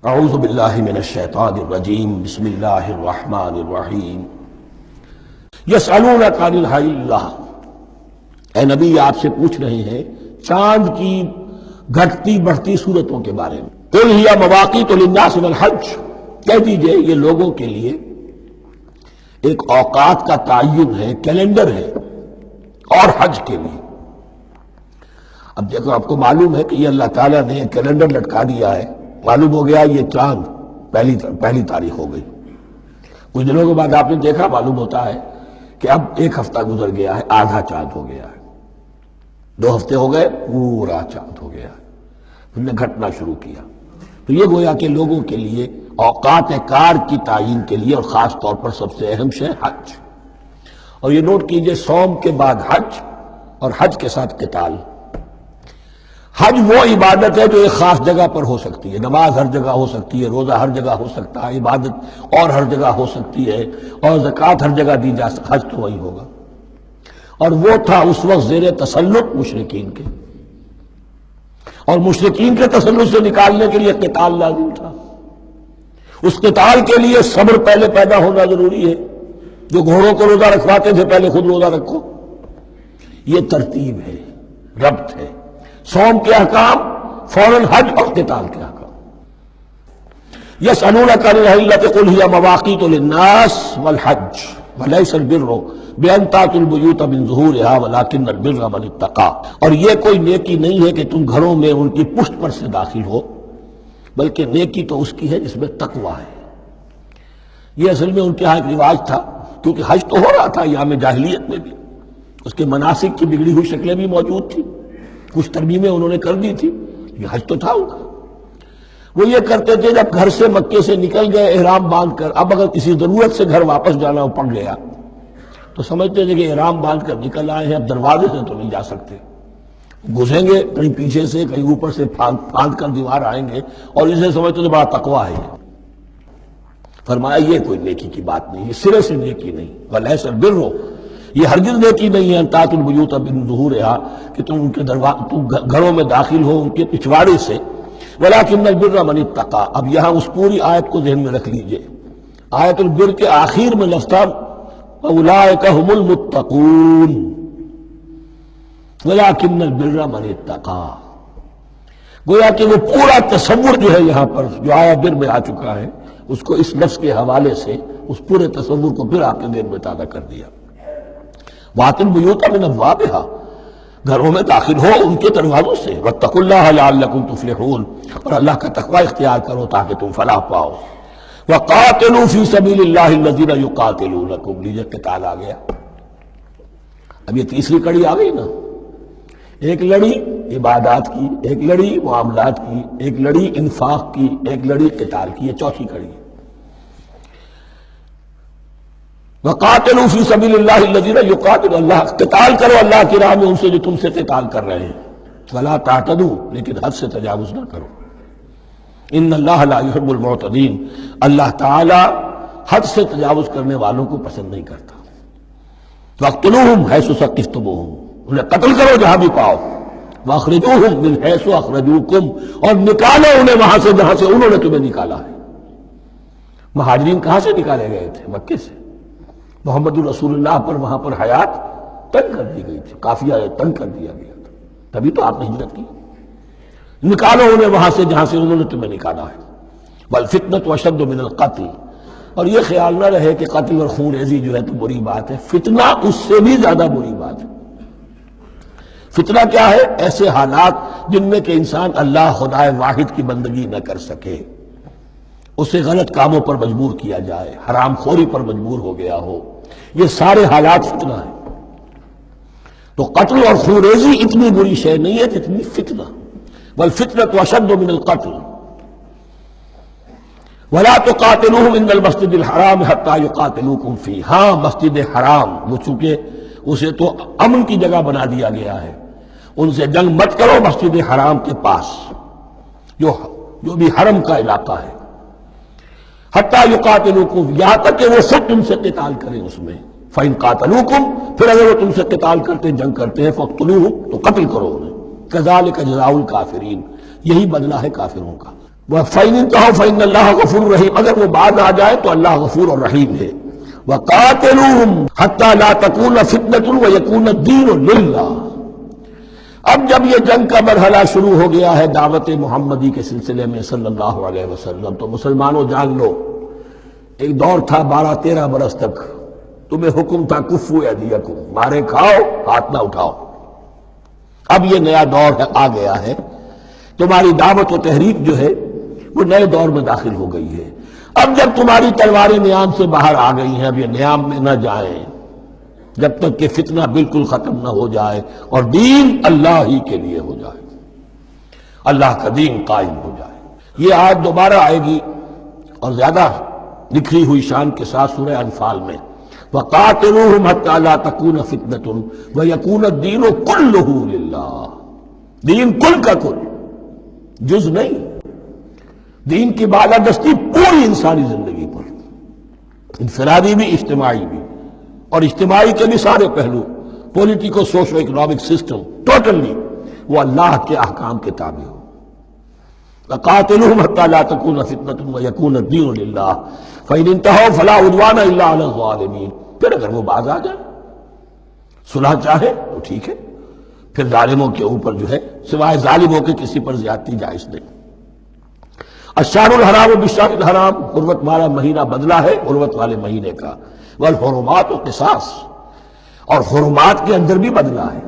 اعوذ باللہ من الشیطان الرجیم بسم اللہ الرحمن الرحیم یسألونک عن الہلہ، اے نبی آپ سے پوچھ رہے ہیں چاند کی گھٹتی بڑھتی صورتوں کے بارے میں۔ قل ہی مواقیت للناس والحج، کہہ دیجئے یہ لوگوں کے لیے ایک اوقات کا تعین ہے، کیلنڈر ہے، اور حج کے لیے۔ اب دیکھو آپ کو معلوم ہے کہ یہ اللہ تعالیٰ نے کیلنڈر لٹکا دیا ہے، معلوم ہو گیا یہ چاند پہلی تاریخ ہو گئی۔ کچھ دنوں کے بعد آپ نے دیکھا معلوم ہوتا ہے کہ اب ایک ہفتہ گزر گیا ہے، آدھا چاند ہو گیا ہے، 2 ہفتے ہو گئے، پورا چاند ہو گیا ہے، پھر نے گھٹنا شروع کیا۔ تو یہ گویا کہ لوگوں کے لیے اوقات کار کی تعین کے لیے، اور خاص طور پر سب سے اہم شے حج۔ اور یہ نوٹ کیجئے، صوم کے بعد حج، اور حج کے ساتھ قتال۔ حج وہ عبادت ہے جو ایک خاص جگہ پر ہو سکتی ہے، نماز ہر جگہ ہو سکتی ہے، روزہ ہر جگہ ہو سکتا ہے، عبادت اور ہر جگہ ہو سکتی ہے، اور زکوٰۃ ہر جگہ دی جا سکتی ہے، حج تو وہی ہوگا۔ اور وہ تھا اس وقت زیر تسلط مشرکین کے، اور مشرکین کے تسلط سے نکالنے کے لیے قتال لازم تھا۔ اس قتال کے لیے صبر پہلے پیدا ہونا ضروری ہے۔ جو گھوڑوں کو روزہ رکھواتے تھے پہلے خود روزہ رکھو، یہ ترتیب ہے، ربط ہے۔ صوم کے احکام، فوراً حج اور قتال کے احکام۔ یسألونک عن الأہلة قل هی مواقیت للناس والحج ولیس البر بأن تأتوا البیوت من ظہورها ولکن البر من اتقى۔ اور یہ کوئی نیکی نہیں ہے کہ تم گھروں میں ان کی پشت پر سے داخل ہو، بلکہ نیکی تو اس کی ہے جس میں تقوی ہے۔ یہ اصل میں ان کے ہاں ایک رواج تھا، کیونکہ حج تو ہو رہا تھا ایام جاہلیت میں بھی، اس کے مناسک کی بگڑی ہوئی شکلیں بھی موجود تھیں، کچھ ترمیمیں انہوں نے کر دی تھی، یہ حج تو تھا ان کا۔ وہ یہ کرتے تھے جب گھر سے مکے سے نکل گئے احرام باندھ کر، اب اگر کسی ضرورت سے گھر واپس جانا پڑ گیا تو سمجھتے تھے کہ احرام باندھ کر نکل آئے ہیں، اب دروازے سے تو نہیں جا سکتے، گھسیں گے کہیں پیچھے سے، کہیں اوپر سے پھاند کر دیوار آئیں گے، اور اسے سمجھتے تھے بڑا تقویٰ ہے۔ فرمایا یہ کوئی نیکی کی بات نہیں، یہ سرے سے نیکی نہیں۔ ولیس البر، یہ ہرگز نیکی نہیں ہے ان تأتوا البیوت من ظہورها کہ تم ان کے گھروں میں داخل ہو ان کے پچھواڑے سے، ولکن البر من اتقى۔ اب یہاں اس پوری آیت کو ذہن میں رکھ لیجئے، آیت البر کے آخر میں لفظ تھا اولئک هم المتقون ولکن البر من اتقى۔ گویا کہ وہ پورا تصور جو ہے یہاں پر جو آیا بر میں آ چکا ہے، اس کو اس لفظ کے حوالے سے اس پورے تصور کو پھر آپ کے ذہن میں تازہ کر دیا۔ وَأْتُوا الْبُيُوتَ مِنْ أَبْوَابِهَا، گھروں میں داخل ہو ان کے دروازوں سے، وَاتَّقُوا اللَّهَ لَعَلَّكُمْ تُفْلِحُونَ، اور اللہ کا تقوی اختیار کرو تاکہ تم فلاح پاؤ۔ وَقَاتِلُوا فِي سَبِيلِ اللَّهِ الَّذِينَ يُقَاتِلُونَكُمْ، لیجئے قتال آ گیا۔ اب یہ تیسری کڑی آ گئی نا، ایک لڑی عبادات کی، ایک لڑی معاملات کی، ایک لڑی انفاق کی، ایک لڑی قتال کی، یہ چوتھی کڑی ہے۔ وَقَاتِلُوا فِي سَبِيلِ اللَّهِ الَّذِينَ يُقَاتِلُونَ، اللہ قتال کرو اللہ کی راہ میں ان سے جو تم سے قتال کر رہے ہیں۔ وَلَا تَعْتَدُوا، لیکن حد سے تجاوز نہ کرو۔ إِنَّ اللَّهَ لَا يُحِبُّ الْمُعْتَدِينَ، اللہ تعالی حد سے تجاوز کرنے والوں کو پسند نہیں کرتا۔ وَاقْتُلُوهُمْ حَيْثُ ثَقِفْتُمُوهُمْ، انہیں قتل کرو جہاں بھی پاؤ۔ وَأَخْرِجُوهُمْ مِنْ حَيْثُ أَخْرَجُوكُمْ، اور نکالو انہیں وہاں سے جہاں سے انہوں نے تمہیں نکالا ہے۔ مہاجرین کہاں سے نکالے گئے تھے؟ مکے سے۔ محمد الرسول اللہ پر وہاں پر حیات تنگ کر دی گئی تھی، قافیہ تنگ کر دیا گیا تھا، تبھی تو آپ نے ہجرت کی۔ نکالو انہیں وہاں سے جہاں سے انہوں نے تمہیں نکالا ہے۔ والفتنة اشد من القتل، اور یہ خیال نہ رہے کہ قتل اور خون ریزی جو ہے تو بری بات ہے، فتنہ اس سے بھی زیادہ بری بات ہے۔ فتنہ کیا ہے؟ ایسے حالات جن میں کہ انسان اللہ خدائے واحد کی بندگی نہ کر سکے، اسے غلط کاموں پر مجبور کیا جائے، حرام خوری پر مجبور ہو گیا ہو، یہ سارے حالات فتنہ ہیں۔ تو قتل اور خون ریزی اتنی بری شے نہیں ہے جتنی فتنہ۔ والفتنة اشد من القتل ولا تقاتلوهم عند المسجد الحرام حتى يقاتلوكم فيه، ہاں مسجد حرام وہ چونکہ اسے تو امن کی جگہ بنا دیا گیا ہے، ان سے جنگ مت کرو مسجد حرام کے پاس جو بھی حرم کا علاقہ ہے، حتیٰ یقاتلوکم، یہاں تک کہ وہ خود تم سے قتال کریں اس میں۔ فَإِن قَاتَلُوكُمْ، پھر اگر وہ تم سے قتال کرتے جنگ کرتے ہیں، فَاقْتُلُوهُمْ، تو قتل کرو انہیں۔ كَذَلِكَ جَزَاءُ الْكَافِرِينَ، یہی بدلہ ہے کافروں کا۔ فَإِنِ انتهوا فَإِنَّ اللَّهَ غَفُورٌ رَحِيمٌ، اگر وہ باز آ جائے تو اللہ غفور اور رحیم ہے۔ وَقَاتِلُوهُمْ حَتَّى لَا تَكُونَ فِتْنَةٌ وَيَكُونَ الدِّينُ لِلَّهِ۔ اب جب یہ جنگ کا مرحلہ شروع ہو گیا ہے دعوت محمدی کے سلسلے میں صلی اللہ علیہ وسلم، تو مسلمانوں جان لو، ایک دور تھا 12-13 برس تک تمہیں حکم تھا کفو ایدیکم، مارے کھاؤ ہاتھ نہ اٹھاؤ۔ اب یہ نیا دور آ گیا ہے، تمہاری دعوت و تحریک جو ہے وہ نئے دور میں داخل ہو گئی ہے۔ اب جب تمہاری تلواریں نیام سے باہر آ گئی ہیں، اب یہ نیام میں نہ جائیں جب تک کہ فتنہ بالکل ختم نہ ہو جائے اور دین اللہ ہی کے لیے ہو جائے، اللہ کا دین قائم ہو جائے۔ یہ آیت دوبارہ آئے گی اور زیادہ نکھری ہوئی شان کے ساتھ سورہ انفال میں، وَقَاتِلُوهُمْ حَتَّى لَا تَكُونَ فِتْنَةٌ وَيَكُونَ الدِّينُ كُلُّهُ لِلَّهِ، دین کل کا کل، جز نہیں۔ دین کی بالادستی پوری انسانی زندگی پر، انفرادی بھی اجتماعی بھی، اور اجتماعی کے بھی سارے پہلو، politico socio economic system, totally وہ اللہ کے احکام کے تابع ہو۔ وَقَاتِلُوهُمْ حَتَّى لَا تَكُونَ فِتْنَةٌ وَيَكُونَ الدِّينُ لِلَّهِ فَإِنِ انتَهَوْا فَلَا عُدْوَانَ إِلَّا عَلَى الظَّالِمِينَ۔ پھر اگر وہ باز آ جائے، صلح چاہے تو ٹھیک ہے، پھر ظالموں کے اوپر جو ہے سوائے ظالموں کے کسی پر زیادتی جائز نہیں۔ الشہر الحرام بالشہر الحرام، حرمت والا مہینہ بدلہ ہے حرمت والے مہینے کا، والحرمات قصاص، اور حرمات کے اندر بھی بدلہ ہے۔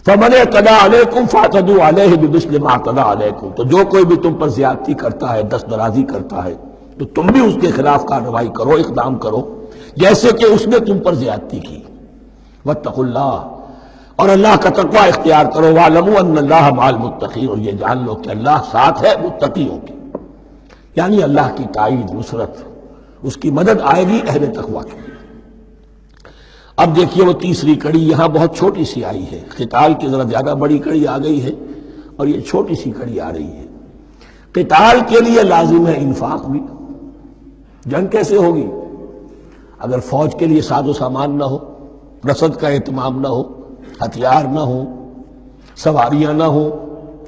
فَمَنِ اعْتَدَىٰ عَلَيْكُمْ فَاعْتَدُوا عَلَيْهِ بِمِثْلِ مَا اعْتَدَىٰ عَلَيْكُمْ، تو جو کوئی بھی تم پر زیادتی کرتا ہے، دست درازی کرتا ہے، تو تم بھی اس کے خلاف کارروائی کرو، اقدام کرو جیسے کہ اس نے تم پر زیادتی کی۔ وَاتَّقُوا اللَّهَ، اور اللہ کا تقوی اختیار کرو، وَاعْلَمُوا أَنَّ اللَّهَ مَعَ الْمُتَّقِينَ، اور یہ جان لو کہ اللہ ساتھ ہے متقیوں کے، یعنی اللہ کی تائید، نصرت، اس کی مدد آئے گی اہل تقوی کے لیے۔ اب دیکھیے وہ تیسری کڑی یہاں بہت چھوٹی سی آئی ہے، قتال کی ذرا زیادہ بڑی کڑی آ گئی ہے اور یہ چھوٹی سی کڑی آ رہی ہے۔ قتال کے لیے لازم ہے انفاق بھی۔ جنگ کیسے ہوگی اگر فوج کے لیے ساز و سامان نہ ہو، رسد کا اہتمام نہ ہو، ہتھیار نہ ہو، سواریاں نہ ہو،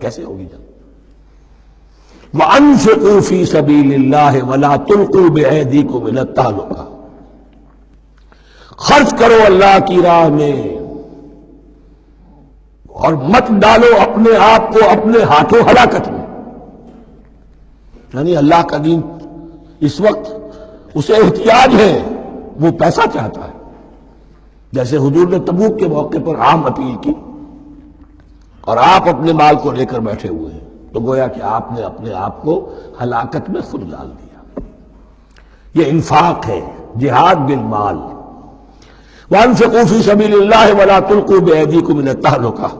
کیسے ہوگی جنگ؟ وَأَنفِقُوا فِي سَبِيلِ اللَّهِ وَلَا تُلْقُوا بِأَيْدِيكُمْ إِلَى التَّهْلُكَةِ، خرچ کرو اللہ کی راہ میں اور مت ڈالو اپنے آپ کو اپنے ہاتھوں ہلاکت میں۔ یعنی اللہ کا دین اس وقت اسے احتیاج ہے، وہ پیسہ چاہتا ہے، جیسے حضور نے تبوک کے موقع پر عام اپیل کی اور آپ اپنے مال کو لے کر بیٹھے ہوئے ہیں، تو گویا کہ آپ نے اپنے آپ کو ہلاکت میں خود ڈال دیا۔ یہ انفاق ہے، جہاد بالمال۔ وَأَنفِقُوا فِي سَبِيلِ اللَّهِ وَلَا تُلْقُوا بِأَيْدِيكُمْ إِلَى التَّهْلُكَةِ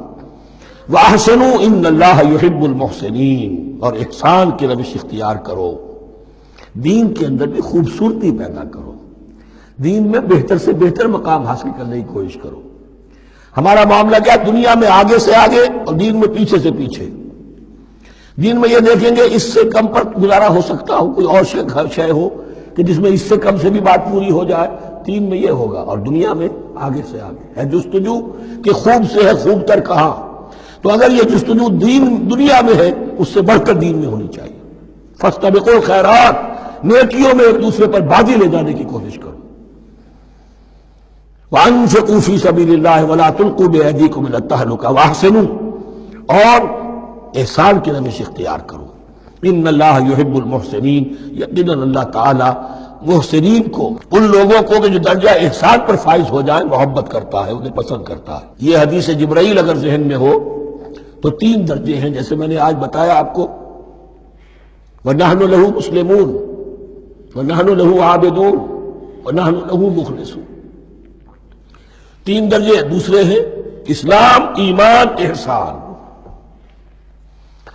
وَأَحْسِنُوا إِنَّ اللَّهَ يُحِبُّ الْمُحْسِنِينَ، اور احسان کی روش اختیار کرو، دین کے اندر بھی خوبصورتی پیدا کرو، دین میں بہتر سے بہتر مقام حاصل کرنے کی کوشش کرو۔ ہمارا معاملہ کیا، دنیا میں آگے سے آگے اور دین میں پیچھے سے پیچھے۔ دین میں یہ دیکھیں گے اس سے کم پر گزارا ہو سکتا ہو، کوئی اور شے ہو کہ جس میں اس سے کم سے بھی بات پوری ہو جائے، دین میں یہ ہوگا، اور دنیا میں آگے سے آگے ہے جستجو کہ خوب سے ہے خوب تر کہاں۔ تو اگر یہ جستجو دین دنیا میں ہے، اس سے بڑھ کر دین میں ہونی چاہیے۔ فاستبقوا الخیرات، نیکیوں میں ایک دوسرے پر بازی لے جانے کی کوشش کرو۔ وَأَنفِقُوا فِي سَبِيلِ اللَّهِ وَلَا تُلْقُوا بِأَيْدِيكُمْ إِلَى التَّهْلُكَةِ وَأَحْسِنُوا، اور احسان کی روش اختیار کرو۔ ان اللہ یحب المحسنین، یقیناً اللہ تعالی محسنین کو، ان لوگوں کو کہ جو درجہ احسان پر فائز ہو جائیں، محبت کرتا ہے، انہیں پسند کرتا ہے۔ یہ حدیث جبرائیل اگر ذہن میں ہو تو 3 درجے ہیں، جیسے میں نے آج بتایا آپ کو، وَنَحْنُ لَهُ مُسْلِمُونَ وَنَحْنُ لَهُ عَابِدُونَ وَنَحْنُ لَهُ مُخْلِصُونَ۔ 3 درجے دوسرے ہیں، اسلام، ایمان، احسان۔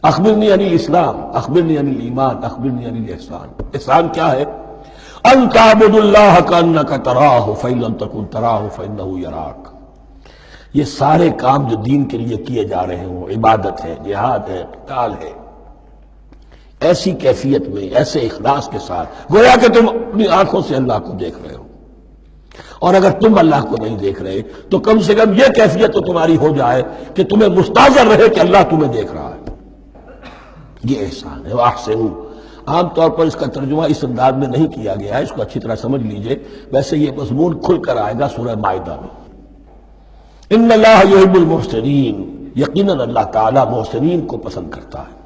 اخبرنی عن الاسلام، اخبرنی عن الایمان، اخبرنی عن الاحسان۔ احسان کیا ہے؟ ان تعبد اللہ کانک تراہ فإن لم تکن تراہ فإنہ یراک۔ یہ سارے کام جو دین کے لیے کیے جا رہے ہوں، عبادت ہے، جہاد ہے، قتال ہے، ایسی کیفیت میں، ایسے اخلاص کے ساتھ، گویا کہ تم اپنی آنکھوں سے اللہ کو دیکھ رہے ہو، اور اگر تم اللہ کو نہیں دیکھ رہے تو کم سے کم یہ کیفیت تو تمہاری ہو جائے کہ تمہیں مستحضر رہے کہ اللہ تمہیں دیکھ رہا ہے۔ یہ احسان ہے۔ وَأَحْسِنُوا، عام طور پر اس کا ترجمہ اس انداز میں نہیں کیا گیا ہے، اس کو اچھی طرح سمجھ لیجئے، ویسے یہ مضمون کھل کر آئے گا سورہ مائدہ میں۔ ان اللہ یحب المحسنین، یقیناً اللہ تعالیٰ محسنین کو پسند کرتا ہے۔